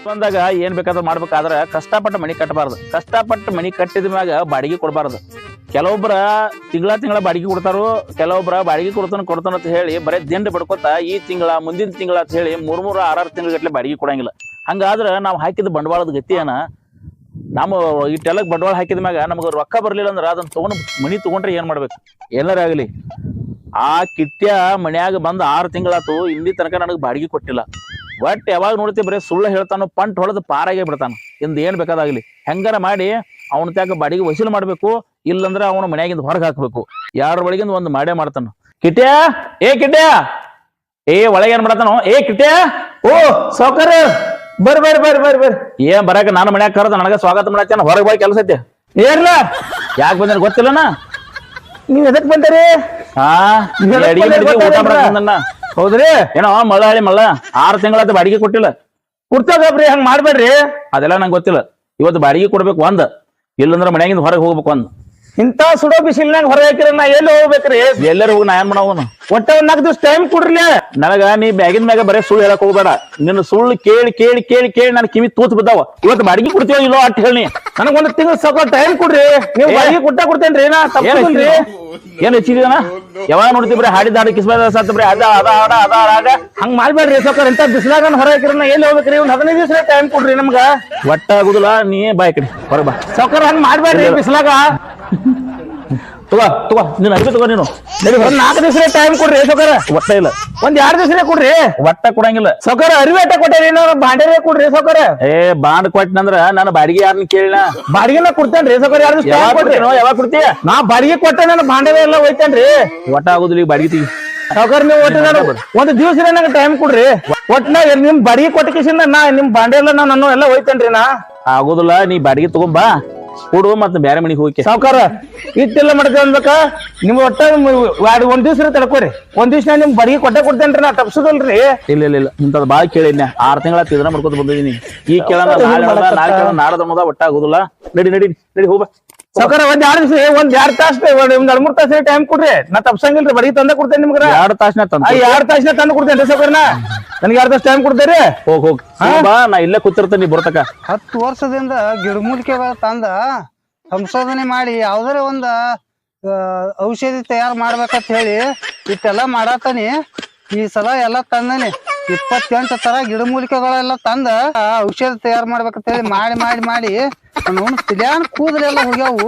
ಬಂದಾಗ ಏನ್ ಬೇಕಾದ್ರೂ ಮಾಡ್ಬೇಕಾದ್ರೆ ಕಷ್ಟಪಟ್ಟು ಮನಿ ಕಟ್ಟಬಾರ್ದು. ಕಷ್ಟಪಟ್ಟು ಮನಿ ಕಟ್ಟಿದ ಮ್ಯಾಗ ಬಾಡಿಗೆ ಕೊಡಬಾರ್ದು. ಕೆಲವೊಬ್ರ ತಿಂಗಳ ಬಾಡಿಗೆ ಕೊಡ್ತಾರು, ಕೆಲವೊಬ್ರ ಬಾಡಿಗೆ ಕೊಡ್ತಾನ ಅಂತ ಹೇಳಿ ಬರೇ ದಿಂಡ್ ಬಡ್ಕೊತ ಈ ತಿಂಗಳ ಮುಂದಿನ ತಿಂಗಳ ಅಂತ ಹೇಳಿ 3-6 ತಿಂಗಳ ಗಟ್ಲೆ ಬಾಡಿಗೆ ಕೊಡಂಗಿಲ್ಲ. ಹಂಗಾದ್ರ ನಾವು ಹಾಕಿದ ಬಂಡವಾಳದ ಗತಿ ಏನ? ನಾವು ಇಟ್ಟೆಲ್ಲ ಬಂಡವಾಳ ಹಾಕಿದ ಮ್ಯಾಗ ನಮ್ಗೆ ರೊಕ್ಕ ಬರ್ಲಿಲ್ಲ ಅಂದ್ರ ಅದನ್ನ ತಗೊಂಡ್ ಮನಿ ತಗೊಂಡ್ರೆ ಏನ್ ಮಾಡ್ಬೇಕು? ಎಲ್ಲಾರ ಆಗ್ಲಿ ಆ ಕಿಟ್ಟ್ಯ ಮನ್ಯಾಗ ಬಂದ್ 6 ತಿಂಗಳಾತು, ಇಲ್ಲಿ ತನಕ ನನಗೆ ಬಾಡಿಗೆ ಕೊಟ್ಟಿಲ್ಲ. ಒಟ್ ಯಾವಾಗ ನೋಡ್ತಿ ಬರೀ ಸುಳ್ಳು ಹೇಳ್ತಾನು, ಪಂಟ್ ಹೊಡೆದು ಪಾರಾಗೆ ಬಿಡ್ತಾನ. ಇಂದ ಏನ್ ಬೇಕಾದಾಗ್ಲಿ ಹೆಂಗಾರ ಮಾಡಿ ಅವನ ತ್ಯಾಗ ಬಾಡಿಗೆ ವಸೂಲು ಮಾಡ್ಬೇಕು, ಇಲ್ಲಂದ್ರ ಅವನ ಮನ್ಯಾಗಿಂದ ಹೊರಗೆ ಹಾಕ್ಬೇಕು. ಯಾರ ಒಳಗಿಂದ ಒಂದು ಮಾಡೇ ಮಾಡ್ತಾನ. ಕಿಟ್ಯ ಕಿಟ್ಯ ಒಳಗೆ ಏನ್ ಮಾಡತಾನೋ? ಕಿಟ್ಯ, ಓ ಸೌಕರ್ ಬರ್ರಿ ಬರ್ರಿ ಬರ್ರಿ ಬರ್ರಿ ಬರ್ರಿ. ಏನ್ ಬರಾಕ ನಾನು ಮನ್ಯಾಗ ಕರೆದ ನನಗ ಸ್ವಾಗತ ಮಾಡತ್ತೇನ, ಹೊರಗೆ ಹೋಗಿ ಕೆಲಸ ಐತಿ. ಏನ್ಲ ಯಾಕೆ ಬಂದ್ರೆ ಗೊತ್ತಿಲ್ಲನ? ನೀವ್ ಎದಕ್ ಬಂದಿರಿ? ಊಟ ಮಾಡಕ್ ಹೌದ್ರಿ? ಏನೋ ಮಳ್ಳಿ ಮಳ್ಳ 6 ತಿಂಗಳಾತ ಬಾಡಿಗೆ ಕೊಟ್ಟಿಲ್ಲ. ಕುಡ್ತಾವ್ರಿ, ಹಂಗ್ ಮಾಡ್ಬೇಡ್ರಿ. ಅದೆಲ್ಲ ನಂಗೆ ಗೊತ್ತಿಲ್ಲ. ಇವತ್ತು ಬಾಡಿಗೆ ಕೊಡ್ಬೇಕು ಒಂದ್, ಇಲ್ಲಂದ್ರ ಮನ್ಯಾಗಿಂದ ಹೊರಗೆ ಹೋಗ್ಬೇಕು ಒಂದ್. ಇಂತ ಸುಡೋ ಬಿಸಿಲ್ನಾಗ ಹೊರ ಹಾಕಿರ ನಾ ಎಲ್ಲಿ ಹೋಗ್ಬೇಕ್ರಿ? ಎಲ್ಲರೂ ಹೋಗಿ ನಾ ಏನ್ ಮಾಡವನು? ಒಟ್ಟ 4 ದಿವಸ ಟೈಮ್ ಕೊಡ್ರಿ. ನನಗ ನೀ ಬ್ಯಾಗಿನ ಮ್ಯಾಗ ಬರೀ ಸುಳ್ಳು ಹೇಳಕ್ ಹೋಗ್ಬೇಡ. ನಿನ್ನ ಸುಳ್ಳು ಕೇಳಿ ಕೇಳಿ ಕೇಳಿ ಕೇಳಿ ನನ್ ಕಿವಿ ತೂತ್ ಬಿದ್ದಾವ. ಇವತ್ತು ಬಾಡಿಗೆ ಕೊಡ್ತೀವ ಇಲ್ಲೋ ಅಟ್ ಹೇಳಿ. ನನಗ್ 1 ತಿಂಗಳ ಸ್ವಲ್ಪ ಟೈಮ್ ಕೊಡ್ರಿ. ನೀವು ಬಾಡಿಗೆ ಕೊಡ್ತೇನ್ರಿ. ನಾ ತಪ್ಪಿಲ್ರಿ. ಏನ್ ಹೆಚ್ಚಿದೀನ? ಯಾವಾಗ ನೋಡ್ತಿ ಬರೀ ಹಾಡಿದ ಹಾಡು ಕಿಸ್ಬಾದ ಸತ್ ಬರೀ ಅದ ಅದ ಅದ ಅದ ಆಗ ಹಂಗ್ ಮಾಡ್ಬೇಡ್ರಿ. ಸ್ವಲ್ಪ ಇಂತ ಬಿಸಿಲಾಗ ಹೊರ ಹಾಕಿರ ನಾ ಎಲ್ಲಿ ಹೋಗ್ಬೇಕ್ರಿ? 15 ದಿವಸ ಟೈಮ್ ಕೊಡ್ರಿ ನಮ್ಗ. ಒಟ್ಟ ಆಗುದಿಲ್ಲ, ನೀ ಬಾಯ್ ಕಡೆ ಹೊರ ಬಾ. ಸೌಕರ್ ಹಂಗ್ ಮಾಡ್ಬೇಡ್ರಿ ಬಿಸಿಲಾಗ. ತಗೋ ನೀನ್ ಅರ್ಬಿ ತಗೋ. ನೀನು 4 ದಿವಸ ಟೈಮ್ ಕೊಡ್ರಿ ಸೌಕರ. ಒಟ್ಟ ಇಲ್ಲ, 2 ದಿವಸ ಕೊಡ್ರಿ. ಒಟ್ಟ ಕೊಡಂಗಿಲ್ಲ ಸೌಕರ. ಅರಿವಿ ಅಟ್ಟ ಕೊಟ್ಟೇರಿ, ಬಾಂಡೇರಿ ಕೊಡ್ರಿ ಸೌಕರ. ಬಾಂಡ್ ಕೊಟ್ಟನಂದ್ರ ನಾನು ಬಾಡಿಗೆ ಯಾರನ್ನ ಕೇಳಿನ? ಬಾಡಿಗೆನ ಕೊಡ್ತೇನ್ರಿ ಸೌಕರ್. 2 ದಿವಸ ಯಾವಾಗ ಕೊಡ್ತೀಯ? ನಾ ಬಾಡಿಗೆ ಕೊಟ್ಟೆ, ನಾನು ಬಾಂಡೇರಿ ಎಲ್ಲ ಹೋಯ್ತೇನ್ರಿ. ಒಟ್ಟ ಆಗುದಿಲ್ಲ ಈಗ ಬಾಡಿಗೆ ತೆಗಿ ಸೌಕರ್. ನೀವು ಒಟ್ಟು 1 ದಿವಸ ನಂಗೆ ಟೈಮ್ ಕೊಡ್ರಿ. ಒಟ್ನ ನಿಮ್ ಬಾಡಿಗೆ ಕೊಟ್ಟ ಕಿಸಿಂದ ನಾ ನಿಮ್ ಬಾಂಡೆ ಎಲ್ಲ ನಾನು ಎಲ್ಲ ಹೋಯ್ತೇನ್ರಿ. ನಾ ಆಗುದಿಲ್ಲ, ನೀ ಬಾಡಿಗೆ ತಗೊಂಬಾ ಕೊಡು, ಮತ್ತೆ ಬೇರೆ ಮನಿಗೆ ಹೋಗಿ. ಸಾವ್ಕಾರ ಇಟ್ಟೆಲ್ಲ ಮಾಡ್ತೇವೆ ಅನ್ಬೇಕ? ನಿಮ್ ಒಟ್ಟ 1 ದಿವಸ ತಡ್ಕೋರಿ. 1 ದಿವಸ ನಿಮ್ ಬಾಡಿಗೆ ಕೊಟ್ಟೇನ್ರಿ. ನಾ ತಪ್ಸುದಲ್ರಿ. ಇಲ್ಲ ಇಂಥದ್ ಬಾಳ ಕೇಳಿದ್ನ. 6 ತಿಂಗಳ ತಿದ್ರ ಮಾಡ್ಕೊತ ಬಂದಿದ್ದೀನಿ. ಈ ಕೇಳ ನಾಡದ ಒಟ್ಟ ಆಗುದಿಲ್ಲ. ನಡಿ ನಡಿ ನಡಿ ಹೋಗ ಸಾವ್ಕಾರ. 2 ದಿವಸ 2 ತಾಸು 2-3 ತಾಸು ಟೈಮ್ ಕೊಡ್ರಿ. ನಾ ತಪ್ಸಂಗಿಲ್ರಿ. ಬಾಡಿಗೆ ತಂದ ಕೊಡ್ತೇನೆ ನಿಮ್ಗೆ. 2 ತಾಸನ 2 ತಾಸನ ತಂದು ಕೊಡ್ತೇನ್ರಿ ಸಾವ್ಕಾರನ. ನನ್ಗೆ 2 ತಾಸು ಟೈಮ್ ಕೊಡ್ತೇರಿ. ಹೋಗ್ ಬಾ, ನಾ ಇಲ್ಲೇ ಕೂತಿರ್ತೇನೆ. ನೀ ಬರ್ತಕ 10 ವರ್ಷದಿಂದ ಗಿಡಮೂಲಿಕೆಗಳ ತಂದ ಸಂಶೋಧನೆ ಮಾಡಿ ಯಾವ್ದಾರ ಒಂದ ಔಷಧಿ ತಯಾರು ಮಾಡ್ಬೇಕಂತ ಹೇಳಿ ಇಷ್ಟೆಲ್ಲ ಮಾಡಾತಾನಿ. ಈ ಸಲ ಎಲ್ಲ ತಂದನಿ. 28 ತರ ಗಿಡಮೂಲಿಕೆಗಳೆಲ್ಲ ತಂದ ಔಷಧಿ ತಯಾರು ಮಾಡ್ಬೇಕಂತ ಹೇಳಿ ಮಾಡಿ ಮಾಡಿ ಮಾಡಿ ನಾನು ತಿಳ್ಯಾನ್ ಕೂದಲೆಲ್ಲ ಹೋಗ್ಯಾವು.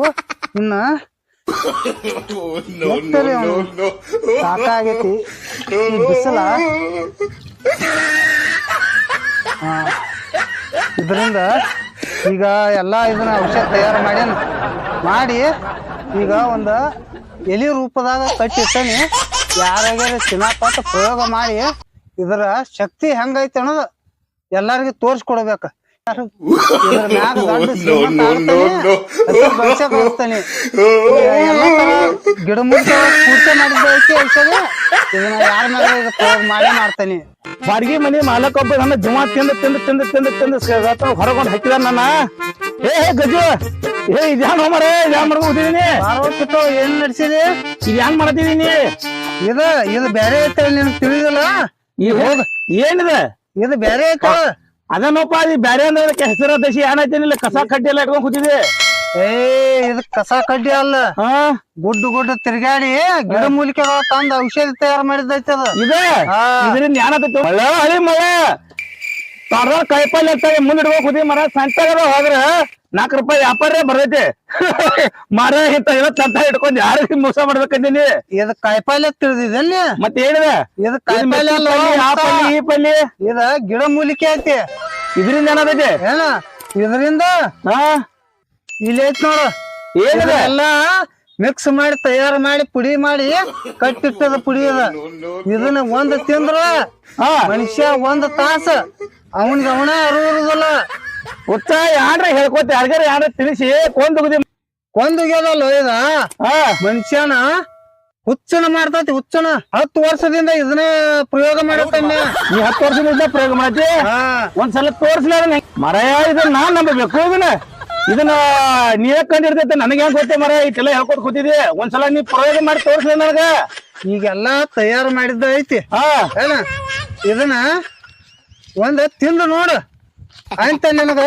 ಇನ್ನ ಸಾಕಾಗೈತಿ ಈ ಬಿಸಿಲ. ಇದರಿಂದ ಈಗ ಎಲ್ಲ ಇದನ್ನ ಔಷಧ ತಯಾರು ಮಾಡಿ ಈಗ ಒಂದು ಎಲಿ ರೂಪದಾಗ ಕಟ್ಟಿರ್ತಾನೆ. ಯಾರಾಗ್ಯಾರ ತಿನ್ನಪತ್ತ ಪ್ರಯೋಗ ಮಾಡಿ ಇದರ ಶಕ್ತಿ ಹೆಂಗೈತೆ ಅನ್ನೋದು ಎಲ್ಲಾರ್ಗಿ ತೋರ್ಸ್ಕೊಡ್ಬೇಕ. ಇದ್ರ ಮ್ಯಾಗ ದೊಡ್ಡ ಶ್ರೀಮಂತ ಆಗ್ತಾನೆ. ಎಲ್ಲ ತರ ಗಿಡಮೂಲಿಕೆ ಪೂಜೆ ಮಾಡಿದ್ದೈತಿ ಔಷಧ. ಇದನ್ನ ಯಾರ ಮ್ಯಾಗ ಪ್ರಯೋಗ ಮಾಡ್ತಾನೆ. ಬಾಡಿಗೆ ಮನಿ ಮಾಲಕ್ ಒಬ್ಬ ನನ್ನ ಜಮ ತಿಂದು ಹೊರಗೊಂಡು ಹಾಕಿದ ನನ್ನ. ಗಜು ಇದ್ಯಾನ್ ಹೋಮರ ಇದ್ಯಾನ್ ಮಾಡ್ಕೊತಿದೀನಿ. ಏನ್ ನಡ್ಸಿದಿ? ಇದ್ಯಾನ್ ಮಾಡತಿದೀನಿ? ಇದು ಬೇರೆ ಐತೆ, ನಿನಗ್ ತಿಳಿದಿಲ್ಲ? ಈಗ ಹೋಗ. ಏನಿದೆ ಇದು ಬೇರೆ ಐತೆ. ಅದನ್ನಪ್ಪ ಈ ಬ್ಯಾರೆ ಅಂದ್ರೆ ಹೆಸರ ದಶಿ ಏನಾಯ್ತೇನಿಲ್ಲ. ಕಸ ಕಡ್ಡಿ ಎಲ್ಲ ಇಟ್ಕೊಂಡ್ ಕೂತಿದೆ. ಇದು ಕಸ ಕಡ್ಡಿ ಅಲ್ಲ, ಗುಡ್ಡ ತಿರ್ಗಾಡಿ ಗಿಡ ಮೂಲಿಕೆಗಳು ತಂದ ಔಷಧಿ ತಯಾರು ಮಾಡಿದ್ದೈತೆ ಅದು. ಇದೆ ಇದರಿಂದ ಏನಾಗ್ತೈತಿ? ಹಳಿ ಮಳೆ ಕಾಯಿಪಲ್ಲೆ ಆಗ್ತವೆ. ಮುಂದೆ ಇಡ್ಬೇಕು ಕೂತಿ ಮರ ಸಂತಾಗ ಹೋದ್ರ 4 ರೂಪಾಯಿ ವ್ಯಾಪಾರ ಬರ್ತೈತಿ. ಮರ ಇಂತ ತಂತ ಇಟ್ಕೊಂಡ್ ಯಾರಿಗೆ ಮೋಸ ಮಾಡ್ಬೇಕಂತೀನಿ. ಇದು ಕಾಯಿಪಲ್ಲೆ ತಿಳಿದಿದಲ್ಲಿ ಮತ್ತೆ ಏನಿದೆ? ಇದು ಕಾಯಿಪಲ್ಲೆ ಅಲ್ಲ, ಈ ಪಲ್ಲೆ ಇದ ಗಿಡ ಮೂಲಿಕೆ ಐತಿ. ಇದರಿಂದ ಏನಾಗೈತಿ? ಏನ ಇದರಿಂದ ಇಲ್ಲಿ ಐತಿ ನೋಡು. ಏನಿದೆ? ಎಲ್ಲ ಮಿಕ್ಸ್ ಮಾಡಿ ತಯಾರು ಮಾಡಿ ಪುಡಿ ಮಾಡಿ ಕಟ್ಟಿಟ್ಟದ ಪುಡಿ ಅದ. ಇದನ್ನ ಒಂದ್ ತಿಂದ್ರ ಮನುಷ್ಯ 1 ತಾಸ ಅವನಿಗೆ ಅವನ ಅರುವುದಿಲ್ಲ. ಉತ್ಸಾಹ ಯಾರ ಹೇಳ್ಕೊತ ಯಾರಿಗಾರ ಯಾರ ತಿಳಿಸಿ ಕೊಂದುಗ್ಯದಲ್ಲ ಇದ ಮನುಷ್ಯನ ಹುಚ್ಚನ ಮಾಡ್ತೈತಿ. ಹುಚ್ಚನ 10 ವರ್ಷದಿಂದ ಇದನ್ನ ಪ್ರಯೋಗ ಮಾಡತ್ತಾನೆ. ನೀ 10 ವರ್ಷದಿಂದ ಪ್ರಯೋಗ ಮಾಡ್ತಿ. ಒಂದ್ಸಲ ತೋರ್ಸ್ಲಾರ ಮರ ಇದನ್ನ ನಾನ್ ನಂಬಬೇಕು. ಇದನ್ನ ನೀವೇ ಕಂಡಿರ್ತೈತೆ. ನನಗೆ ಹೆಂಗ್ ಗೊತ್ತೇ ಮರ ಇಟ್ಟೆಲ್ಲ ಹೇಳ್ಕೊತ ಕೂತಿದ್ದೆ. ಒಂದ್ಸಲ ನೀ ಪ್ರಯೋಗ ಮಾಡಿ ತೋರ್ಸ್ಲ ನನಗ. ಈಗೆಲ್ಲಾ ತಯಾರು ಮಾಡಿದ್ದ ಐತಿ. ಏನ ಇದನ್ನ ಒಂದ್ ತಿಂದು ನೋಡು. ಅಂತ ನಿನಗ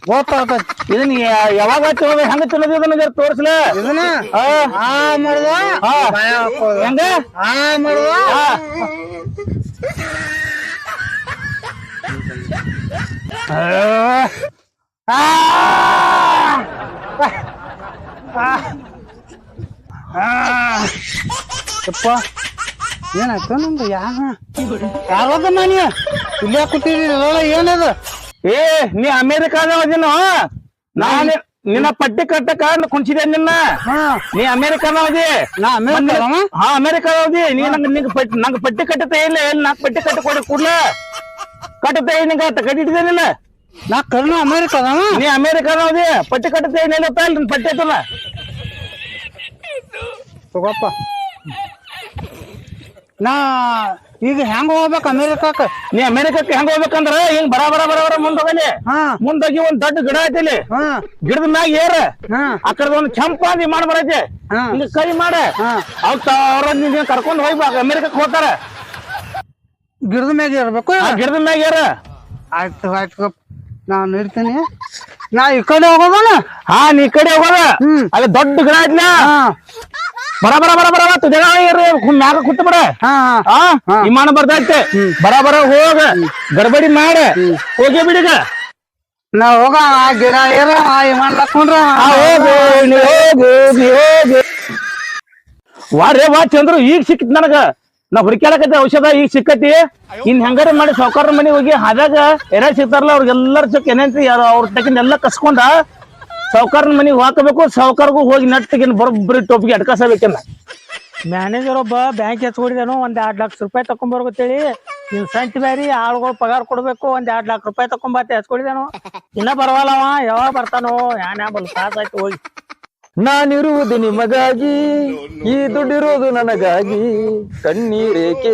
ಗೊತ್ತಾಗ್ತೈತಿ. ಇದನ್ನ ಯಾವಾಗ ತಿನ್ನೋದು ಹೆಂಗ ತಿನ್ನೋದು ಇದನ್ನ ತೋರಿಸ್ಲ. ಇದನ್ನ ಆ ಮಾಡುದ ಬಾಯ ಹಾಕೋದು. ಹೆಂಗ ಆ ಮಾಡುದ ಯಪ್ಪ ಏನಾಯ್ತು ನಂದು ಯಾರದ ಮನಿ ಇಲ್ಲೇ ಕೂತಿದ್ದೀರಲ್ಲ ಏನದು? ಏ ನೀ ಅಮೇರಿಕಾದವ ಅದೇನೋ ನಾನು ನಿನ್ನ ಪಟ್ಟಿ ಕಟ್ಟಕ ಕುಣಿಸಿದೆ ನಿನ್ನ. ನೀ ಅಮೇರಿಕಾದವದಿ. ನಾ ಅಮೇರಿಕದವ? ಹಾ ಅಮೇರಿಕಾದವದಿ. ನೀ ನಂಗೆ ಪಟ್ಟಿ ಕಟ್ಟತೆ ಇಲ್ಲ. ನಾಲ್ಕು ಪಟ್ಟಿ ಕಟ್ಟ ಕೊಡಿ ಕೂಡ್ಲ ಕಟ್ಟತೆ ನಿಂಗ ಕಟ್ಟಿಟ್ಟಿದ್ದೇನಿಲ್ಲ. ನಾ ಕರ್ನ ಅಮೇರಿಕದವ? ನೀ ಅಮೇರಿಕಾದವದಿ. ಪಟ್ಟಿ ಕಟ್ಟತೆ ಏನಿಲ್ಲ ನಿನ್ ಪಟ್ಟಿ ಐತಲ್ಲ. ತಗೋಪ್ಪ. ನಾ ಈಗ ಹೆಂಗ ಹೋಗ್ಬೇಕು ಅಮೇರಿಕಾಕ? ನೀ ಅಮೇರಿಕಕ್ಕೆ ಹೆಂಗ ಹೋಗ್ಬೇಕಂದ್ರ ಹಿಂಗ್ ಬರ ಮುಂದ್ ಹೋಗಲಿ. ಮುಂದೋಗಿ ಒಂದ್ ದೊಡ್ಡ ಗಿಡ ಐತಿಲಿ. ಗಿಡದ ಮ್ಯಾಗ ಏರ ಆ ಕಡೆ ಒಂದ್ ಕೆಂಪಾದ ವಿಮಾನ ಬರೈತಿ. ಹಿಂಗ ಕೈ ಮಾಡ ಅವ್ರ ಕರ್ಕೊಂಡ್ ಹೋಗ್ಬೇಕು. ಅಮೇರಿಕಕ್ಕೆ ಹೋಗ್ತಾರ. ಗಿಡದ ಮ್ಯಾಗ ಇರ್ಬೇಕು. ಗಿಡದ ಮ್ಯಾಗ ಏರ. ಆಯ್ತು ಆಯ್ತು ನಾನು ಇರ್ತೀನಿ. ನಾ ಈ ಕಡೆ ಹೋಗೋದನ? ಹಾ ನೀ ಈ ಕಡೆ ಹೋಗೋದ. ಅಲ್ಲಿ ದೊಡ್ಡ ಗಿಡ ಐತ್ಲ. ಬರ ಮ್ಯಾಗ ಕೂತ ಬಿಡ. ವಿಮಾನ ಬರ್ತೈತೆ. ಬರ ಹೋಗ ಗಡ್ಬಡಿ ಮಾಡ ಹೋಗಿ ಬಿಡಿಗ. ನಾ ಹೋಗ ಆ ಗಿಡ ಏರ ಆ ವಿಮಾನ ಹಾಕೊಂಡ್ರ ವಾರೇ ವಾ ಚಂದ್ರು ಈಗ ಸಿಕ್ಕಿತ್ ನನಗ. ನಾ ಹುಡುಕ್ಯಾಡಕತ್ತೆ ಔಷಧ ಈಗ ಸಿಕ್ಕತಿ. ಇನ್ ಹೆಂಗಾರ ಮಾಡಿ ಸಾವ್ಕಾರ ಮನಿ ಹೋಗಿ ಆದಾಗ ಯಾರ್ಯಾರು ಸಿಗ್ತಾರಲ್ಲ ಅವ್ರಿಗೆಲ್ಲರ ಚೊಕ್ ಏನೇಂತಿ ಅವ್ರ ತಕಿಂದ ಎಲ್ಲ ಕಸ್ಕೊಂಡ ಸಾವ್ಕಾರನ ಮನಿಗೆ ಹಾಕಬೇಕು. ಸಾವ್ಕಾರ್ಗೂ ಹೋಗಿ ನಟ್ಟಿಗಿನ್ ಬರೋಬ್ಬರಿ ಟೋಪಿಗೆ ಅಡ್ಕಾಸಬೇಕನ್ನ. ಮ್ಯಾನೇಜರ್ ಒಬ್ಬ ಬ್ಯಾಂಕ್ ಎತ್ಕೊಂಡಿದ್ದಾನು. ಒಂದ್ 2 ಲಕ್ಷ ರೂಪಾಯಿ ತಕೊಂಡ್ಬರ್ಗೊತ್ತೇಳಿ ನೀನ್ ಸಂತಿ ಬ್ಯಾರಿ ಆಳುಗಳು ಪಗಾರ ಕೊಡ್ಬೇಕು. ಒಂದ್ 2 ಲಕ್ಷ ರೂಪಾಯಿ ತಕೊಂಬತ್ತೆ ಎತ್ಕೊಂಡಿದ್ದಾನು. ಇನ್ನ ಬರವಲ್ಲವ. ಯಾವಾಗ ಬರ್ತಾನೋ ಯಾನ ಬಲ್ ಸಾಸ್ ಆಯ್ತು ಹೋಗಿ. ನಾನಿರುವುದು ನಿಮಗಾಗಿ, ಈ ದುಡ್ಡಿರೋದು ನನಗಾಗಿ, ಕಣ್ಣೀರೇಕೆ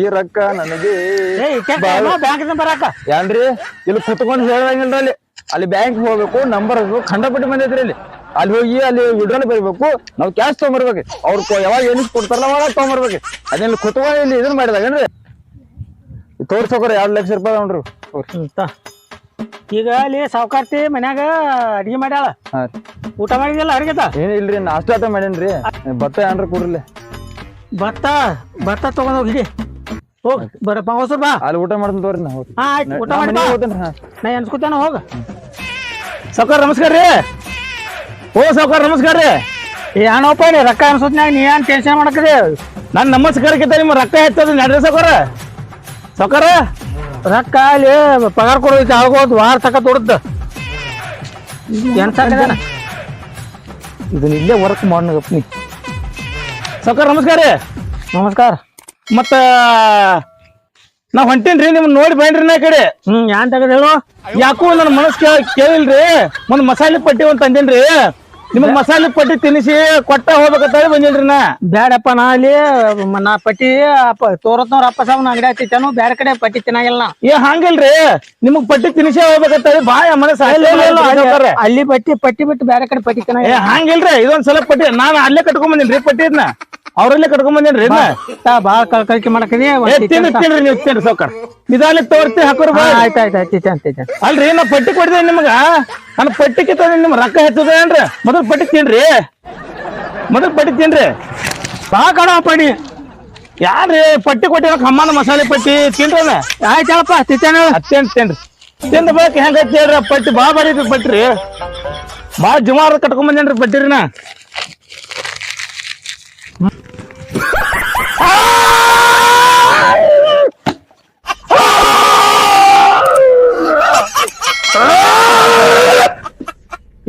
ಈ ರೊಕ್ಕ ನನಗೆ. ಬ್ಯಾಂಕ್ ಬರಾಕ ಯಾನ್ರಿ ಇಲ್ಲಿ ಕುತ್ಕೊಂಡು ಹೇಳಂಗಿಲ್ರಿ. ಅಲ್ಲಿ ಬ್ಯಾಂಕ್ ಹೋಗ್ಬೇಕು, ನಂಬರ್ ಖಂಡಪಟ್ಟಿ ಬಂದೈತ್ರಿ. ಅಲ್ಲಿ ಹೋಗಿ ಅಲ್ಲಿ ವಿಡ್ರಾಲ್ ಬರೀಬೇಕು. ನಾವು ಕ್ಯಾಶ್ ತಗೊಂಬರ್ಬೇಕು. ಅವ್ರು ಯಾವಾಗ ಏನಿಸ್ ಕೊಡ್ತಾರಲ್ಲ ಅವಾಗ ತಗೊಂಬರ್ಬೇಕು. ಅದೇನು ಕುತ್ಕೊಂಡು ಇಲ್ಲಿ ಇದನ್ನ ಮಾಡಿದಾಗೇನ್ರಿ ತೋರ್ಸೋಕ್ರ 2 ಲಕ್ಷ ರೂಪಾಯಿ ನೋಡ್ರಿ. ಈಗ ಅಲ್ಲಿ ಸಾವ್ಕಾರ್ತಿ ಮನ್ಯಾಗ ಅಡ್ಗಿ ಮಾಡ್ಯಾಳ. ಊಟ ಮಾಡಿದಿಲ್ಲ ಅಡ್ಗೆತ? ಏನಿಲ್ರಿ ನಾಷ್ಟ ಮಾಡೇನ್ರಿ. ಭತ್ತ ಏನ್ರಿ ಕೊಡ್ರಿ. ಭತ್ತ ತಗೊಂಡ್ ಹೋಗಿ ಹೋಗ್ ಬರಪ್ಪ ಹೊಸರ್ ಬಾ. ಅಲ್ಲಿ ಊಟ ಮಾಡ್ತೀನಿ ತೋರಿ. ನಾ ಹಾ ಆಯ್ತು ಊಟ ಮಾಡಿ ನಾ ಎನ್ಸ್ಕೊತಾನ ಹೋಗ. ಸಾವ್ಕಾರ ನಮಸ್ಕಾರ ರೀ. ಓ ಸಾವ್ಕಾರ ನಮಸ್ಕಾರ ರೀ. ಏನಪ್ಪ ರೀ ರೊಕ್ಕ ಅನ್ಸೋತ್ನಾಗ ನೀ ಏನ್ ಟೆನ್ಷನ್ ಮಾಡಕ್ರಿ? ನನ್ ನಮಸ್ಕಾರಕ್ಕಿಂತ ನಿಮ್ಮ ರೊಕ್ಕ ಹೆಚ್ಚದ ನಡ್ರಿ ಸಾವ್ಕಾರ. ಸಾವ್ಕಾರ ರೊಕ್ಕ ಅಲ್ಲಿ ಪಗಾರ ಕೊಡೋದೈತಿ. ಆಗೋದು ವಾರ ತಕ ತೊಡದ ಏನ್ ಸಾಕದೇನ ಇದನ್ನ ಇಲ್ಲೇ ವರ್ಕ್ ಮಾಡ್ನಗಪ್ಪ. ಸಾವ್ಕಾರ ನಮಸ್ಕಾರ ರೀ. ನಮಸ್ಕಾರ. ಮತ್ತ ನಾ ಹೊಂಟೇನ್ರಿ ನಿಮ್ನ ನೋಡಿ ಬೈನ್ರಿ ನಾ ಕಡೆ. ಏನ್ ತಗದ ಹೇಳು? ಯಾಕೋ ನನ್ನ ಮನಸ್ ಕೇಳಿಲ್ರಿ. ಒಂದ್ ಮಸಾಲೆ ಪಟ್ಟಿ ಒಂದ್ ತಂದೇನ್ರಿ. ನಿಮಗ್ ಮಸಾಲೆ ಪಟ್ಟಿ ತಿನ್ನಿಸಿ ಕೊಟ್ಟ ಹೋಗ್ಬೇಕಂತ ಹೇಳಿ ಬಂದೇನ್ರಿ ನಾ. ಬ್ಯಾಡಪ್ಪ ನಾ ಅಲ್ಲಿ ನಾ ಪಟ್ಟಿ ತೋರತ್ನವ್ರ ಅಪ್ಪ ಸಾಬ್ ಅಂಗಡಿ ಹತ್ತಿತ್ತಾನು. ಬ್ಯಾರೆ ಕಡೆ ಪಟ್ಟಿ ತಿನ್ನಾಗಿಲ್ಲ. ಏ ಹಂಗಿಲ್ರಿ ನಿಮಗ್ ಪಟ್ಟಿ ತಿನ್ನಿಸಿ ಹೋಗ್ಬೇಕಂತ ಹೇಳಿ ಬಾಯ ಮನಸ್ಸ ಅಲ್ಲಿ ಪಟ್ಟಿ ಬಿಟ್ಟು ಬ್ಯಾರೆ ಕಡೆ ಪಟ್ಟಿ ತಿನ್ನ. ಏ ಹಂಗಿಲ್ರಿ ಇದೊಂದ್ ಸಲ ಪಟ್ಟಿ ನಾನು ಅಲ್ಲೇ ಕಟ್ಕೊಂಡ್ ಬಂದೇನ್ರಿ. ಪಟ್ಟಿ ಇದನ್ನ ಅವ್ರಲ್ಲೇ ಕಟ್ಕೊಂಡ್ ಬಂದೇನ್ರಿ. ಬಾಳ ಕಳ್ಕಳಿಕೆ ಮಾಡಕದಿ. ತಿನ್ರಿ ನೀವು ತಿನ್ರಿ ಸಾವ್ಕಾರ. ನಿಧಾನಕ್ಕೆ ತೋರ್ತಿ ಹಾಕೋರ್. ಆಯ್ತಾಯ್ತು ಅಲ್ರಿ ನಾ ಪಟ್ಟಿ ಕೊಡಿದೆ ನಿಮಗ. ನನ್ನ ಪಟ್ಟಿಗೆ ನಿಮ್ ರೊಕ್ಕ ಹೆಚ್ಚದೇನ್ರಿ. ಮೊದಲ್ ಪಟ್ಟಿ ತಿನ್ರಿ. ಬಾ ಕಣ ಪಡಿ. ಯಾರ್ರಿ ಪಟ್ಟಿ ಕೊಟ್ಟಿ ಖಮ್ಮನ ಮಸಾಲೆ ಪಟ್ಟಿ ತಿನ್ರಿ. ಆಯ್ತಪ್ಪ ತಿಂತಾನ ತಿನ್ರಿ. ತಿಂದ ಬಳಕ ಹೆಂಗೈತಿ ಹೇಳ್ರಿ. ಪಟ್ಟಿ ಬಾ ಬಾರಿ ಪಟ್ರಿ. ಬಾ ಜುಮಾರ ಕಟ್ಕೊಂಡ್ ಬಂದೇನ್ರಿ ಪಟ್ಟಿರಿನ.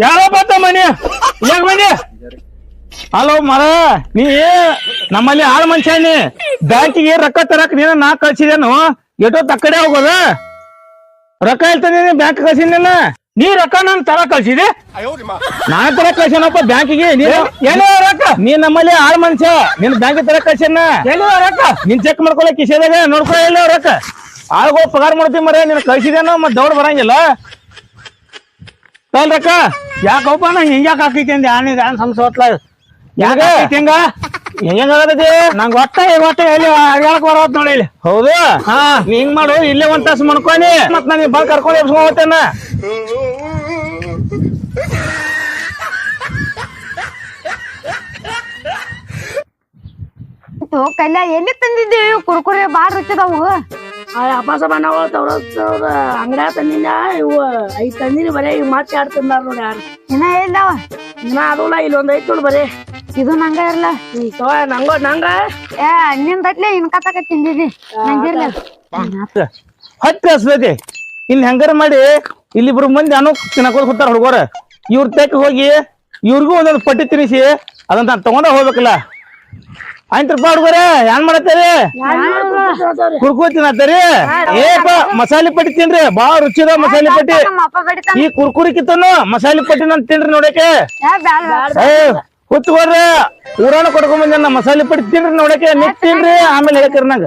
ಯಾರೋ ಬತ್ತ ಮನಿ ಯಾಕ ಮನಿ. ಹಲೋ ಮರ ನೀ ನಮ್ಮಲ್ಲಿ ಆಳ್ ಮನುಷ್ಯ ನೀ. ಬ್ಯಾಂಕಿಗೆ ರೊಕ್ಕ ತರಕ್ ನೀನ ನಾ ಕಳ್ಸಿದೇನು. ಎಷ್ಟೋ ತಕ್ಕಡೆ ಹೋಗೋದ ರೊಕ್ಕ ಹೇಳ್ತಾನೆ. ಬ್ಯಾಂಕ್ ಕಳ್ಸಿನ ನೀ ರೊಕ್ಕ ನಾನು ತರ ಕಳ್ಸಿದೆ. ನಾನು ತರ ಕಳ್ಸೇನಪ್ಪ ಬ್ಯಾಂಕಿಗೆ. ಏನೋ ರೊಕ್ಕ ನೀ ನಮ್ಮಲ್ಲಿ ಆಳ್ ಮನುಷ್ಯ. ನೀನ್ ಬ್ಯಾಂಕ್ ತರ ಕಳ್ಸೇನ. ಎಲ್ಲೋ ರೊಕ್ಕ ನಿನ್ ಚೆಕ್ ಮಾಡ್ಕೊಳಕ್ ಕಿಸೆದಾಗ ನೋಡ್ಕೊ. ಎಲ್ಲೋ ರೊಕ್ಕ ಆಳ್ಗಳು ಪಗಾರ ಮಾಡ್ತೀವಿ ಮರ. ನೀನ್ ಕಳ್ಸಿದೇನೋ ಮತ್ ದೌಡ್ ಬರಂಗಿಲ್ಲ. ರೊಕ್ಕ ಯಾಕಪ್ಪ ನಾ ಹಿಂಗ್ಯಾಕ ಹಾಕೈತಿ ಅಂದ. ಯಾನ್ ಸಮಸ್ಯೆ ಹಿಂಗ ಹೆಂಗಾಗತೈತಿ ನಂಗ್ ಒಟ್ಟ ಎಲ್ಲಿ ಅಡ್ಯಾಳಕ್ ಬರೋದ್ ನೋಡಿ ಇಲ್ಲಿ. ಹೌದು ಹಾ ನೀ ಹಿಂಗ್ ಮಾಡು ಇಲ್ಲೇ ಒಂದ್ ತಾಸು ಮಾಡ್ಕೊನಿ ಮತ್ ನಾನು ಬಂದ್ ಕರ್ಕೊಂಡು ಎಬ್ಸ್ಕೊಂಡ್ ಹೋಗ್ತೇನ ಕಲ್ಯ ಎಲ್ಲಿ ತಂದಿದ್ದೀವಿ ಕುರ್ಕುರಿ ಬಾಳ್ ರುಚಿದವು ಅಪಾಸ ಬಣ್ಣಗಳು ತವ್ರ ಅಂಗಡ್ಯಾಗ ತಂದಿನ ಇವು 5 ತಂದಿನಿ ಬರೇ ಇವ್ ಮತ್ತೆ 2 ತಂದಾರ ನೋಡಿ ಯಾರು ಇನ್ನ ಎಲ್ಲವ ಇನ್ನ ಅದಲ್ಲ ಇಲ್ಲೊಂದ್ ಐತ್ ನೋಡಿ ಬರೇ ಇದು ನಂಗ ಇರ್ಲ ನಂಗ ಏ ನಿಂದಟ್ಲೆ ಇನ್ಕತಕ ತಿಂದಿದಿ ನಂಗಿರ್ಲ ಹತ್ತಿ ಹಸ್ದೈತಿ ಇನ್ ಹೆಂಗಾರ ಮಾಡಿ ಇಲ್ಲಿಬ್ರು ಮಂದಿ ಅನು ತಿನ್ನಕೋದ್ ಕೂತಾರ ಹುಡುಗರ ಇವ್ರ ತೆಕ್ ಹೋಗಿ ಇವ್ರಿಗೂ ಒಂದೊಂದು ಪಟ್ಟಿ ತಿನ್ನಿಸಿ ಅದನ್ನ ನಾನು ತಗೊಂಡ ಹೋಗ್ಬೇಕಲ್ಲ ಆಯ್ತ್ರಪ್ಪ ಹುಡುಗರ ಏನ್ ಮಾಡತ್ತೀರಿ ಕುರ್ಕುರಿ ತಿನ್ನತ್ತೀರಿ ಏಪ ಮಸಾಲೆ ಪಟ್ಟಿ ತಿನ್ರಿ ಬಾಳ ರುಚಿ ಇದಾವ ಮಸಾಲೆ ಪಟ್ಟಿ ಅಪ್ಪ ಬಡಿತಾನ ಈ ಕುರ್ಕುರಿ ಕಿತ್ತನು ಮಸಾಲೆ ಪಟ್ಟಿ ನಾನು ತಿನ್ರಿ ನೋಡಕ್ಕೆ ಏ ಬ್ಯಾಡ ಏ ಕೂತ್ಕೊಡ್ರ ಊರಾನ ಕೊಡ್ಕೊಂಡ್ ಬಂದ ಮಸಾಲೆ ಪಟ್ಟಿ ತಿನ್ರಿ ನೋಡಕ್ಕೆ ನಿತ್ ತಿನ್ರಿ ಆಮೇಲೆ ಹೇಳ್ಕರಿ ನಂಗ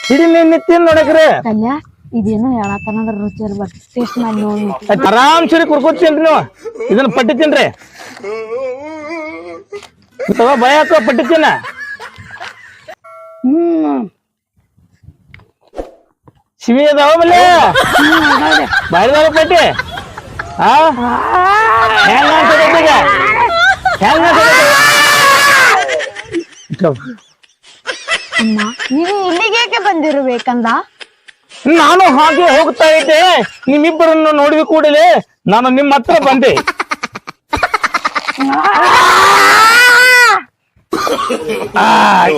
ಹಿಡಿ ನೀನ್ ನಿತ್ ತಿನ್ ನೋಡಕ್ರಿ ಕಲ್ಯ ಇದೇನು ಹೇಳತ್ತನಂದ್ರ ರುಚಿ ಇರ್ಬೇಕು ಟೇಸ್ಟ್ ಮಾಡಿ ನೋಡಿ ಆರಾಮ್ ಸರಿ ಕುರ್ಕುರಿ ತಿನ್ರಿ ನೀವು ಇದನ್ನ ಪಟ್ಟಿ ತಿನ್ರಿ ಭಯ ಹಾಕೋ ಪಟ್ಟಿ ತಿನ್ನ ಶಿವಿ ಅದಾವ ಆಮೇಲೆ ಬಾಯ್ದಾವ ಪಟ್ಟಿ ಹಾ ಹೆಂಗ ಅನ್ಸತೈತಿ ಈಗ ಹೆಂಗ ಅಮ್ಮ ನೀವು ಇಲ್ಲಿಗೆ ಏಕೆ ಬಂದಿರ್ಬೇಕಂದ ನಾನು ಹಾಗೆ ಹೋಗ್ತಾ ಇದ್ದೆ ನಿಮ್ಮಿಬ್ಬರನ್ನು ನೋಡಿದ ಕೂಡಲೇ ನಾನು ನಿಮ್ಮ ಹತ್ರ ಬಂದೆ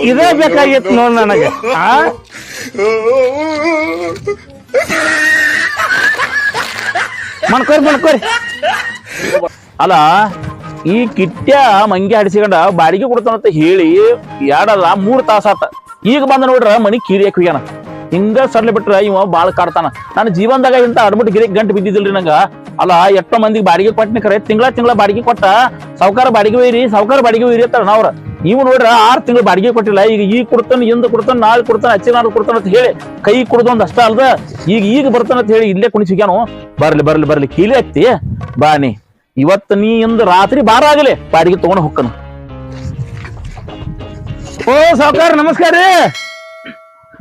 ಇದೇ ಬೇಕಾಗಿತ್ತು ನೋಡ್ ನನಗೆ ಮಣ್ಕೋರಿ ಅಲ್ಲ ಈ ಕಿಟ್ಯ ಮಂಗಿ ಹಡಿಸಿಕೊಂಡ ಬಾಡಿಗೆ ಕೊಡ್ತಾನಂತ ಹೇಳಿ 2-3 ತಾಸ ಆತ ಈಗ ಬಂದ ನೋಡ್ರ ಮನಿ ಕೀರಿಯಕ್ ಹೋಗ್ಯಾನ ಹಿಂಗ ಸಡ್ಲಿ ಬಿಟ್ರ ಇವ ಬಾಳ್ ಕಾಡ್ತಾನ ನನ್ನ ಜೀವನದಾಗ ಇಂತ ಅಡ್ಬಿಟ್ಟು ಗಿರಿ ಗಂಟು ಬಿದ್ದಿದ್ದಿಲ್ರಿ ನಂಗ ಅಲ್ಲ ಎಷ್ಟೋ ಮಂದಿಗೆ ಬಾಡಿಗೆ ಕೊಟ್ಟನಿ ಖರೆ ತಿಂಗಳ ಬಾಡಿಗೆ ಕೊಟ್ಟ ಸಾವ್ಕಾರ ಬಾಡಿಗೆ ಒಯ್ರಿ ಅಂತಾರ ನಾವ್ರ ಇವ್ ನೋಡ್ರ 6 ತಿಂಗಳು ಬಾಡಿಗೆ ಕೊಟ್ಟಿಲ್ಲ ಈಗ ಕೊಡ್ತಾನ ಇಂದ ಕೊಡ್ತಾನ ನಾಳೆ ಕೊಡ್ತಾನ ಅಚ್ಚಿ ನಾಳೆ ಕೊಡ್ತಾನ ಅಂತ ಹೇಳಿ ಕೈ ಕುಡ್ದೊಂದ್ ಅಷ್ಟ ಅಲ್ದ ಈಗ ಬರ್ತಾನ ಅಂತ ಹೇಳಿ ಇಲ್ಲೇ ಕುಣಿಸಿಗ್ಯಾನು ಬರ್ಲಿ ಕೀಲಿ ಹತ್ತಿ ಬಾನಿ ಇವತ್ತು ನೀ ಇಂದ ರಾತ್ರಿ ಬಾರ ಆಗಲಿ ಬಾಡಿಗೆ ತಗೊಂಡ್ ಹೋಗ್ಕನು ಓ ಸಾವ್ಕಾರ ನಮಸ್ಕಾರ ರೀ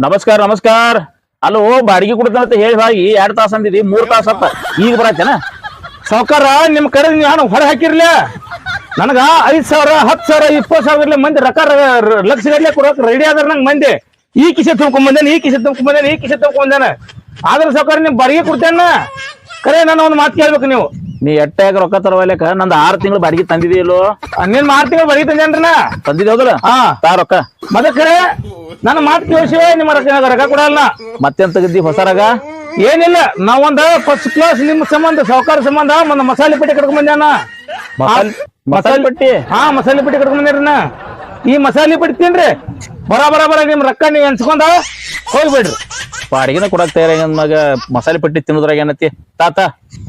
ನಮಸ್ಕಾರ ಅಲ್ಲೋ ಬಾಡಿಗೆ ಕೊಡ್ತಾನಂತ ಹೇಳಿ ಹೋಗಿ 2 ತಾಸ ಅಂದಿದಿ 3 ತಾಸ ಆತ ಈಗ ಬರತ್ತೇನ ಸಾವ್ಕಾರ ನಿಮ್ ಕಡೆ ನಾನು ಹೊರ ಹಾಕಿರ್ಲ ನನಗ 5,000 10,000 20,000 ಮಂದಿ ಲಕ್ಷ ಗಟ್ಲೆ ಕೊಡಕ್ ರೆಡಿ ಆದ್ರ ನಂಗೆ ಮಂದಿ ಈ ಕಿಸೆ ತುಂಬ್ಕೊಂಡ್ ಆದ್ರ ಸಾವ್ಕಾರ ನಿಮ್ ಬಾಡಿಗೆ ಕೊಡ್ತೇನ ಕರೆ ನಾನು ಒಂದು ಮಾತು ಕೇಳ್ಬೇಕು ನೀವು ನೀ ಎಟ್ಟಾಗ ರೊಕ್ಕ ತರವಲ್ಯಾಕ ನಂದು 6 ತಿಂಗಳು ಬಾಡಿಗೆ ತಂದಿದೆಯಲ್ಲೋ ನಿನ್ 6 ತಿಂಗಳು ಬಾಡಿಗೆ ತಂದೇನ್ರನ ತಂದಿದೆ ಹೋಗಲ್ಲ ಹಾ ತಾ ರೊಕ್ಕ ಮದಕ್ಕರೆ ನನ್ನ ಮಾತು ಕೇಳಿಸಿ ನಿಮ್ಮ ರೊಕ್ಕ ಕೊಡಲ್ಲ ಮತ್ತೆಂತ ತೆಗ್ದಿ ಹೊಸರಾಗ ಏನಿಲ್ಲ ನಾವೊಂದ ಫಸ್ಟ್ ಕ್ಲಾಸ್ ನಿಮ್ ಸಂಬಂಧ ಸಾವ್ಕಾರ ಸಂಬಂಧ ಒಂದು ಮಸಾಲೆ ಪಟ್ಟಿ ಕಟ್ಕೊಂಡ್ ಬಂದ್ಯಾನ ಮಸಾಲೆ ಪಟ್ಟಿ ಹಾ ಮಸಾಲೆ ಪಟ್ಟಿ ಕಟ್ಕೊಂಡ್ ಬಂದಿರನ ಈ ಮಸಾಲೆ ಪಟ್ಟಿ ತಿನ್ರಿ ಬರ ನಿಮ್ ರೊಕ್ಕ ನೀವ್ ಎನ್ಸ್ಕೊಂಡ ಹೋಗ್ಬೇಡ್ರಿ ಬಾಡಿಗೆನ ಕೊಡಕ್ ತಯಾರ ಮಗ ಮಸಾಲೆ ಪಟ್ಟಿ ತಿನ್ನೋದ್ರಾಗ ಏನತಿ ತಾತ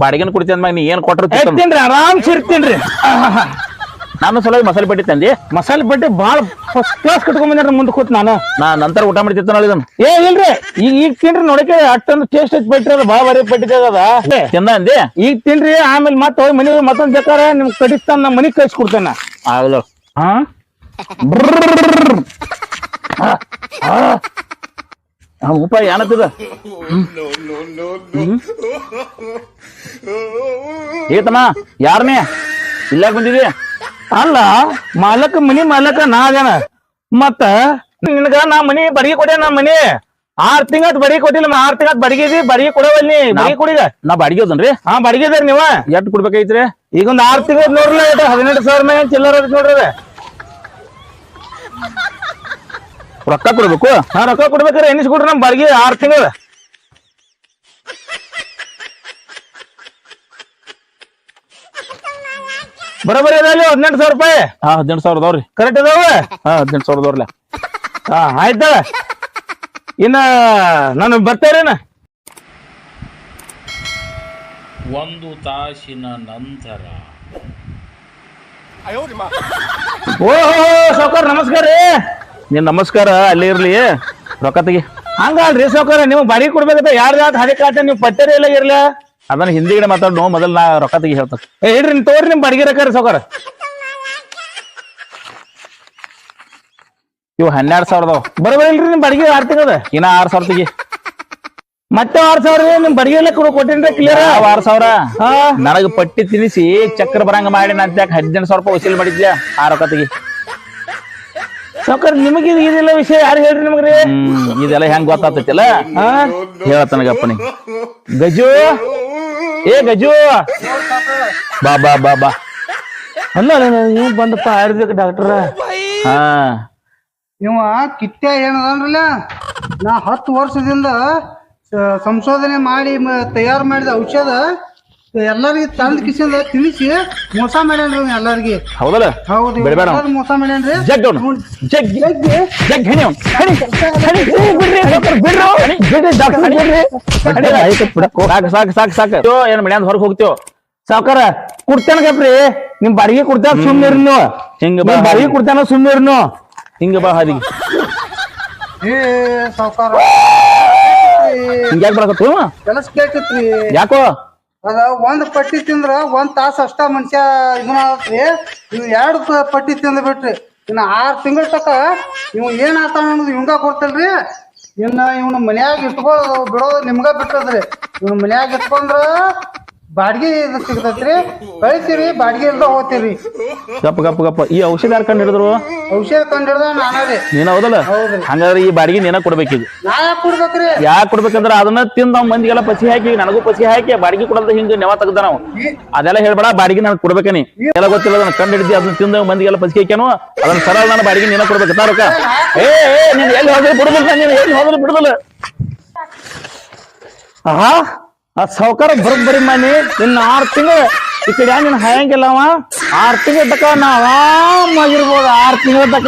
ಬಾಡಿಗೆನ ಕೊಡ್ತಿ ಅಂದ್ಮ್ಯಾಗ ನೀ ಏನ್ ಕೊಟ್ರ ತಿನ್ರಿ ಆರಾಮ್ ಸಿರ್ತೀನ್ರಿ ನಾನು ಸಲುವಾಗಿ ಮಸಾಲೆ ಪಟ್ಟಿ ತಂದಿ ಮಸಾಲೆ ಪಟ್ಟಿ ಬಾಳ ಫಸ್ಟ್ ಕ್ಲಾಸ್ ಕಟ್ಕೊಂಡ್ ಬಂದ್ರಿ ಮುಂದೆ ಕೂತ್ ನಾನು ನಾ ನಂತರ ಊಟ ಮಾಡ್ತಿತ್ತ ನೋಡಿ ಇದನ್ನ ಇಲ್ರಿ ಈಗ ತಿನ್ರಿ ನೋಡಕ್ಕೆ ಅಷ್ಟೊಂದು ಟೇಸ್ಟ್ ಐತಿ ಪಟ್ಟಿ ಅದ ಬಾಳ ಬರೀ ಪಟ್ಟಿ ಅದ ತಿಂದ ಅಂದಿ ಈಗ ತಿನ್ರಿ ಆಮೇಲೆ ಮತ್ತೆ ಹೋಗಿ ಮನೆಗೆ ಮತ್ತೊಂದ್ ಬೇಕಾರೆ ನಿಮ್ ಕಡಿಸ್ತಾನ ನಮ್ಮ ಮನಿಗ್ ಕಳ್ಸಿಕೊಡ್ತೇನೆ ಆಗಲ್ಲ ಹಾ ಉಪ ಏನತ್ತದ ಏತಮ್ಮ ಯಾರನೇ ಇಲ್ಲಾಕ್ ಬಂದಿದಿ ಅಲ್ಲ ಮನಿ ಮಾಲಕ ನಾ ಅದೇನ ಮತ್ತ ನಿನಗ ನಾ ಮನಿ ಬಡಿಗೆ ಕೊಟ್ಟೆ ನಾ ಮನಿ 6 ತಿಂಗಳ ಬಡಿಗೆ ಕೊಟ್ಟಿಲ್ಲ 6 ತಿಂಗಳ ಬಡಿಗೆ ಕೊಡವಲ್ಲಿ ಬಡಿಗೆ ಕೊಡಿಗ ನಾ ಬಾಡಿಗೆ ಹೋದನ್ರಿ ಹಾ ಬಡಿಗೆ ಅದಾರ ನೀವ ಎಷ್ಟ್ ಕೊಡ್ಬೇಕೈತ್ರಿ ಈಗ ಒಂದ್ 6 ತಿಂಗಳ ನೋಡ್ರಲ್ಲ 18,000 ಮೇಲೆ ಚಿಲ್ಲರ ನೋಡ್ರಿ ರೊಕ್ಕ ಕೊಡ್ಬೇಕು ಹಾ ರೊಕ್ಕ ಕೊಡ್ಬೇಕಾರೆ ಎನಿಸ್ಕೊಡ್ರಿ ನಮ್ ಬಾಡಿಗೆ 6 ತಿಂಗಳ ಬರೋಬರಿ ಅದಾವ 18,000 ರೂಪಾಯಿ ಹಾ 18,000 ಅದಾವ್ರಿ ಕರೆಕ್ಟ್ ಅದಾವ ಹಾ 18,000 ಅದಾವ್ರಲ್ಲ ಹಾ ಆಯ್ತ ಇನ್ನ ನಾನು ಬರ್ತೇರೇನ 1 ತಾಸಿನ ನಂತರ ಓ ಸಾವ್ಕಾರ ನಮಸ್ಕಾರ ರೀ ನೀನ್ ನಮಸ್ಕಾರ ಅಲ್ಲೇ ಇರ್ಲಿ ರೊಕ್ಕ ತೆಗಿ ಹಂಗಲ್ರಿ ಸಾವ್ಕಾರ ನೀವು ಬಾಡಿಗೆ ಕೊಡ್ಬೇಕಂತ ಯಾರ್ದಾದ ಹರಿ ಕಾಟ ನೀವು ಪಟ್ಟರಿ ಎಲ್ಲ ಇರ್ಲ ಅದನ್ನ ಹಿಂದಿಗಡೆ ಮಾತಾಡೋ ಮೊದಲ್ ನಾ ರೊಕ್ಕ ತೆಗಿ ಹೇಳ್ತ. ಏ, ಇಡ್ರಿ, ನಿಮ್ ತೋರಿ ನಿಮ್ ಬಾಡಿಗೆ ರೊಕ್ಕ ಸಾವ್ಕಾರ. 18,000 ಅದಾವ್ರಿ. 18,000 ಅದಾವ್ರಲ್ಲ. 18,000 ಅದಾವ್ರಲ್ಲ. 18,000 ರೂಪಾಯಿ. ಹಾ ಆಯ್ತ ಇನ್ನ ನಾನು ಬರ್ತೇರೇನ 1 ತಾಸಿನ ನಂತರ. 1 ತಾಸಿನ ನಂತರ. ಹಂಗಲ್ರಿ ಸಾವ್ಕಾರ ನೀವು ಬಾಡಿಗೆ ಕೊಡ್ಬೇಕಂತ ಯಾರ್ದಾದ ಹರಿ ಕಾಟ ನೀವು ಪಟ್ಟರಿ ಎಲ್ಲ ಇರ್ಲ ಅದನ್ನ ಹಿಂದಿಗಡೆ ಮಾತಾಡೋ ಮೊದಲ್ ನಾ ರೊಕ್ಕ ತೆಗಿ ಹೇಳ್ತ. ಏ, ಇಡ್ರಿ ತೋರಿ ನಿಮ್ ಬಾಡಿಗೆ ರೊಕ್ಕ ಇವು 12,000 ಬರೋಬರಿ ಇಲ್ರಿ ನಿಮ್ ಬಾಡಿಗೆ 6 ತಿಂಗಳದ ಇನ್ನ 6,000 ತೆಗಿ. ಮತ್ತೆ 6,000 ನಿಮ್ ಬಾಡಿಗೆ ಎಲ್ಲ ಕೊಟ್ಟಿನ್ರಿ ಕ್ಲಿಯರ್. 6,000 ಹಾ ನನಗ ಪಟ್ಟಿ ತಿನ್ನಿಸಿ ಚಕ್ರ ಬರಂಗ ಮಾಡಿ ನಾನು 18,000 ರೂಪಾಯಿ ವಸೂಲಿ ಮಾಡಿದ್ಯಾ. ಆ ರೊಕ್ಕ ತೆಗಿ. ಸಾವ್ಕಾರ ನಿಮಗೆ ಇದೆಲ್ಲ ವಿಷಯ ಯಾರು ಹೇಳ್ರಿ ನಿಮಗ್ರಿ? ಇದೆಲ್ಲ ಹೆಂಗ್ ಗೊತ್ತಾಗ್ತೈತಿಲ್ಲ ಹೇಳತನಗಪ್ಪನಿ. ಗಜು ಏ ಗಜು ಬಾ ಬಾ ಬಾ ಬಾ. ಅಲ್ಲ ನೀವು ಬಂದಪ್ಪ ಆಯುರ್ವೇದಿಕ್ ಡಾಕ್ಟರ್. ಹಾ ಇವ ಕಿತ್ಯ ಏನದನ್ರಲ್ಲ, ನಾ 10 ವರ್ಷದಿಂದ ಸಂಶೋಧನೆ ಮಾಡಿ ತಯಾರು ಮಾಡಿದ ಔಷಧ ಎಲ್ಲರಿಗೂ ತಂದ್ ಕಿಸಿಂದ ತಿಳಿಸಿ ಮೋಸ ಮಾಡ್ಯಾನ್ರಿ ಎಲ್ಲರಿಗೆ. ಹೌದಲ್ಲ? ಹೌದು, ಬಿಡ್ಬೇಡ. ಎಲ್ಲರೂ ಮೋಸ ಮಾಡ್ಯಾನ್ರಿ. ಜಗ್ ಅವ್ನು. ಜಗ್ ಜಗ್ ಹೆಣಿ ಅವ್ನು. ಹೆಣಿ. ಸಾಕು ಏನ್ ಮನ್ಯಾಂದ ಹೊರಗೆ ಹೋಗ್ತೇವ. ಸಾವ್ಕಾರ ಕುಡ್ತೇನ ಕಪ್ರಿ, ನಿಮ್ ಬಾಡಿಗೆ ಕುಡ್ತಾನ ಸುಮ್ನಿರಿ ನೀವು. ಹಿಂಗ ಬಾ ಬಾಡಿಗೆ ಕುಡ್ತಾನ ಸುಮ್ನಿರಿ ನೀವು. ಹಿಂಗ ಬಾ ಹಾದಿಗೆ. ಏ ಸಾವ್ಕಾರ ಹಿಂಗ್ಯಾಕ್ ಬರಕತ್ತು? ಕೆಲಸ ಕೇಳ್ತಿತ್ರಿ. ಯಾಕೋ? ಅದ ಒಂದ್ ಪಟ್ಟಿ ತಿಂದ್ರ 1 ತಾಸ ಅಷ್ಟ ಮನುಷ್ಯ ಇದನ್ನ ಆಗತ್ರಿ. ಇವ್ 2 ಪಟ್ಟಿ ತಿಂದ್ ಬಿಟ್ರಿ. ಇನ್ನ 6 ತಿಂಗಳ ತಕ ಇವ್ ಏನ್ ಆತಾನ ಅನ್ನೋದು ಇವಂಗ ಗೊತ್ತಲ್ರಿ. ಇನ್ನ ಇವ್ನ ಮನ್ಯಾಗ ಇಟ್ಕೊಳ್ಳೋದು ಬಿಡೋದು ನಿಮ್ಗ ಬಿಟ್ಟದ್ರಿ. ಇವ್ನ ಮನ್ಯಾಗ ಇಟ್ಕೊಂಡ್ರ ಬಾಡಿಗೆ ಸಿಗ್ತೈತ್ರಿ, ಕಳಿತೀರಿ, ಬಾಡಿಗೆ ಇಲ್ದ ಹೋಗ್ತೀರಿ. ಗಪ್ಪ ಗಪ್ಪ ಗಪ್ಪ. ಈ ಔಷಧ ಯಾರು ಕಂಡು ಹಿಡಿದ್ರು? ಔಷಧ ಕಂಡಿಡ್ದ ನಾನರಿ. ನೀನ್ ಹೌದಲ್ಲ? ಹಂಗಾದ್ರೆ ಈ ಬಾಡಿಗೆ ನೀನ ಕೊಡ್ಬೇಕೀಗ. ನಾ ಯಾಕೆ ಕೊಡ್ಬೇಕ್ರಿ? ಯಾಕೆ ಕೊಡ್ಬೇಕಂದ್ರ ಅದನ್ನ ತಿಂದ ನಾವ್ ಮಂದಿಗೆಲ್ಲ ಪಸಿ ಹಾಕಿ ನನಗೂ ಪಸಿ ಹಾಕಿ ಬಾಡಿಗೆ ಕೊಡಲ್ದ ಹಿಂಗ ನೆವ ತೆಗ್ದ ನಾವು. ಅದೆಲ್ಲ ಹೇಳ್ಬೇಡ, ಬಾಡಿಗೆ ನನಗೆ ಕೊಡ್ಬೇಕನಿ. ಎಲ್ಲ ಗೊತ್ತಿಲ್ಲ, ಅದನ್ನ ಕಂಡು ಹಿಡಿದಿ, ಅದನ್ನ ತಿಂದ ಮಂದಿಗೆಲ್ಲ ಪಸಿ ಹಾಕ್ಯಾನು. ಅದನ್ನ ಸರಳ ನಾನು ಬಾಡಿಗೆ ನೀನ ಕೊಡ್ಬೇಕು. ತಾರಕ ಏ ನೀನ್ ಎಲ್ಲಿ ಹೋದ್ರೆ ಬಿಡುದಿಲ್ಲ, ನೀನ್ ಎಲ್ಲಿ ಹೋದ್ರೆ ಬಿಡುದಿಲ್ಲ. ಆಹಾ ಆ ಸಾವ್ಕಾರ ಬರೋಬ್ಬರಿ ಮನಿ. ಇನ್ನು 6 ತಿಂಗಳು ಈ ಕಡೆ ನೀನ್ ಹಾಯಂಗಿಲ್ಲ ಅವ. 6 ತಿಂಗಳ ತಕ ನಾವ್ ಆರಾಮಾಗಿರ್ಬೋದು. 6 ತಿಂಗಳ ತಕ